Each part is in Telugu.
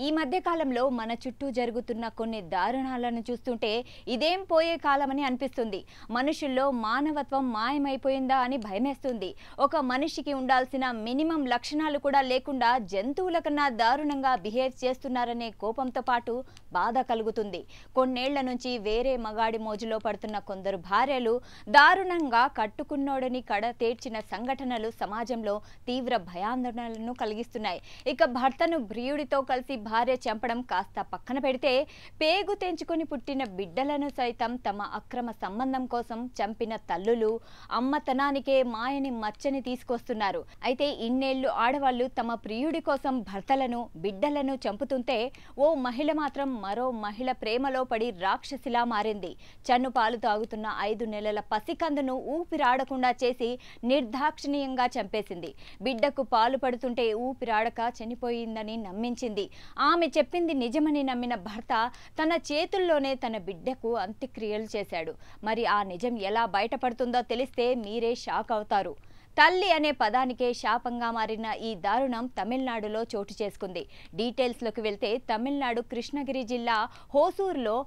ఈ మధ్య కాలంలో మన చుట్టూ జరుగుతున్న కొన్ని దారుణాలను చూస్తుంటే ఇదేం పోయే కాలమని అనిపిస్తుంది. మనుషుల్లో మానవత్వం మాయమైపోయిందా అని భయమేస్తుంది. ఒక మనిషికి ఉండాల్సిన మినిమం లక్షణాలు కూడా లేకుండా జంతువుల కన్నా దారుణంగా బిహేవ్ చేస్తున్నారనే కోపంతో పాటు బాధ కలుగుతుంది. కొన్నేళ్ల నుంచి వేరే మగాడి మోజులో పడుతున్న కొందరు భార్యలు దారుణంగా కట్టుకున్నోడని కడ తేర్చిన సంఘటనలు సమాజంలో తీవ్ర భయాందోళనలను కలిగిస్తున్నాయి. ఇక భర్తను ప్రియుడితో కలిసి భార్య చంపడం కాస్త పక్కన పెడితే పేగు తెంచుకొని పుట్టిన బిడ్డలను సైతం తమ అక్రమ సంబంధం కోసం చంపిన తల్లులు అమ్మతనానికే మాయని మచ్చని తీసుకొస్తున్నారు. అయితే ఇన్నేళ్లు ఆడవాళ్లు తమ ప్రియుడి కోసం భర్తలను బిడ్డలను చంపుతుంటే ఓ మహిళ మాత్రం మరో మహిళ ప్రేమలో పడి రాక్షసిలా మారింది. చన్ను పాలు తాగుతున్న 5 నెలల పసికందును ఊపిరాడకుండా చేసి నిర్దాక్షిణీయంగా చంపేసింది. బిడ్డకు పాలు పడుతుంటే ఊపిరాడక చనిపోయిందని నమ్మించింది. ఆమె చెప్పింది నిజమని నమ్మిన భర్త తన చేతుల్లోనే తన బిడ్డకు అంత్యక్రియలు చేశాడు. మరి ఆ నిజం ఎలా బయటపడుతుందో తెలిస్తే మీరే షాక్ అవుతారు. తల్లి అనే పదానికే శాపంగా మారిన ఈ దారుణం తమిళనాడులో చోటు చేసుకుంది. డీటెయిల్స్లోకి వెళ్తే తమిళనాడు కృష్ణగిరి జిల్లా హోసూరులో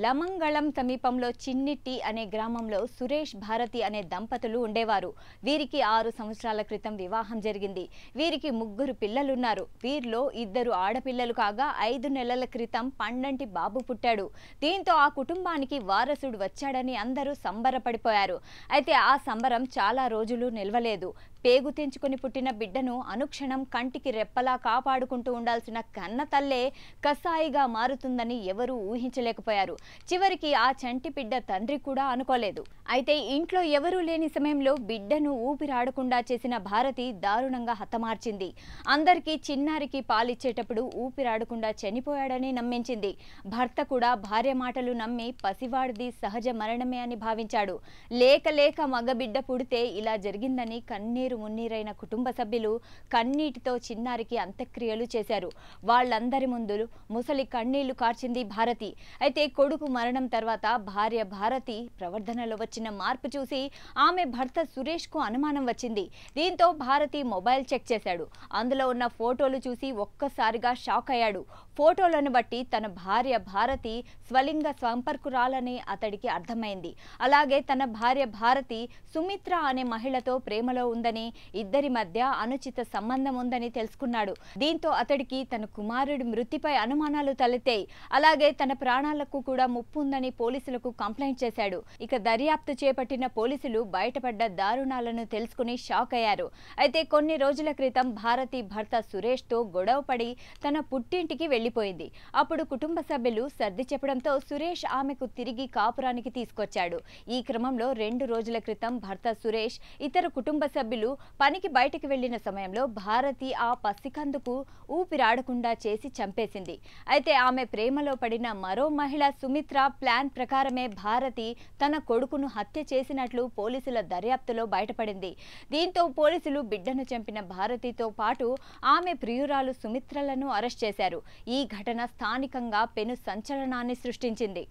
లమంగళం సమీపంలో చిన్నిట్టి అనే గ్రామంలో సురేష్ భారతి అనే దంపతులు ఉండేవారు. వీరికి 6 సంవత్సరాల క్రితం వివాహం జరిగింది. వీరికి 3 పిల్లలున్నారు. వీరిలో 2 ఆడపిల్లలు కాగా 5 నెలల క్రితం పండంటి బాబు పుట్టాడు. దీంతో ఆ కుటుంబానికి వారసుడు వచ్చాడని అందరూ సంబరపడిపోయారు. అయితే ఆ సంబరం చాలా రోజులు నిలవలేదు. పేగు తెంచుకొని పుట్టిన బిడ్డను అనుక్షణం కంటికి రెప్పలా కాపాడుకుంటూ ఉండాల్సిన కన్న తల్లే కసాయిగా మారుతుందని ఎవరూ ఊహించలేకపోయారు. చివరికి ఆ చంటి బిడ్డ తండ్రి కూడా అనుకోలేదు. అయితే ఇంట్లో ఎవరూ లేని సమయంలో బిడ్డను ఊపిరాడకుండా చేసిన భారతి దారుణంగా హతమార్చింది. అందరికీ చిన్నారికి పాలిచ్చేటప్పుడు ఊపిరాడకుండా చనిపోయాడని నమ్మించింది. భర్త కూడా భార్య మాటలు నమ్మి పసివాడిది సహజ మరణమే అని భావించాడు. లేక లేక మగబిడ్డ పుడితే ఇలా జరిగిందని కన్నీరు మున్నీరైన కుటుంబ సభ్యులు కన్నీటితో చిన్నారికి అంత్యక్రియలు చేశారు. వాళ్ళందరి ముందు ముసలి కన్నీళ్లు కార్చింది భారతి. అయితే కొడుకు మరణం తర్వాత భార్య భారతి ప్రవర్తనలో వచ్చిన మార్పు చూసి ఆమె భర్త సురేష్ కు అనుమానం వచ్చింది. దీంతో భారతి మొబైల్ చెక్ చేశాడు. అందులో ఉన్న ఫోటోలు చూసి ఒక్కసారిగా షాక్ అయ్యాడు. ఫోటోలను బట్టి తన భార్య భారతి స్వలింగ సంపర్కురాలని అతడికి అర్థమైంది. అలాగే తన భార్య భారతి సుమిత్ర అనే మహిళతో ప్రేమలో ఉందని, ఇద్దరి మధ్య అనుచిత సంబంధం ఉందని తెలుసుకున్నాడు. దీంతో అతడికి తన కుమారుడి మృతిపై అనుమానాలు తలెత్తాయి. అలాగే తన ప్రాణాలకు కూడా ముప్పు ఉందని పోలీసులకు కంప్లైంట్ చేశాడు. ఇక దర్యాప్తు చేపట్టిన పోలీసులు బయటపడ్డ దారుణాలను తెలుసుకుని షాక్ అయ్యారు. అయితే కొన్ని రోజుల క్రితం భారతి భర్త సురేష్ తో గొడవపడి తన పుట్టింటికి వెళ్లిపోయింది. అప్పుడు కుటుంబ సభ్యులు సర్ది చెప్పడంతో సురేష్ ఆమెకు తిరిగి కాపురానికి తీసుకొచ్చాడు. ఈ క్రమంలో 2 రోజుల క్రితం భర్త సురేష్ ఇతర కుటుంబ సభ్యులు పనికి బయటకు వెళ్లిన సమయంలో భారతి ఆ పసికందుకు ఊపిరాడకుండా చేసి చంపేసింది. అయితే ఆమె ప్రేమలో పడిన మరో మహిళ సుమిత్ర ప్లాన్ ప్రకారమే భారతి తన కొడుకును హత్య చేసినట్లు పోలీసుల దర్యాప్తులో బయటపడింది. దీంతో పోలీసులు బిడ్డను చంపిన భారతితో పాటు ఆమె ప్రియురాలు సుమిత్రలను అరెస్ట్ చేశారు. ఈ ఘటన స్థానికంగా పెను సంచలనాన్ని సృష్టించింది.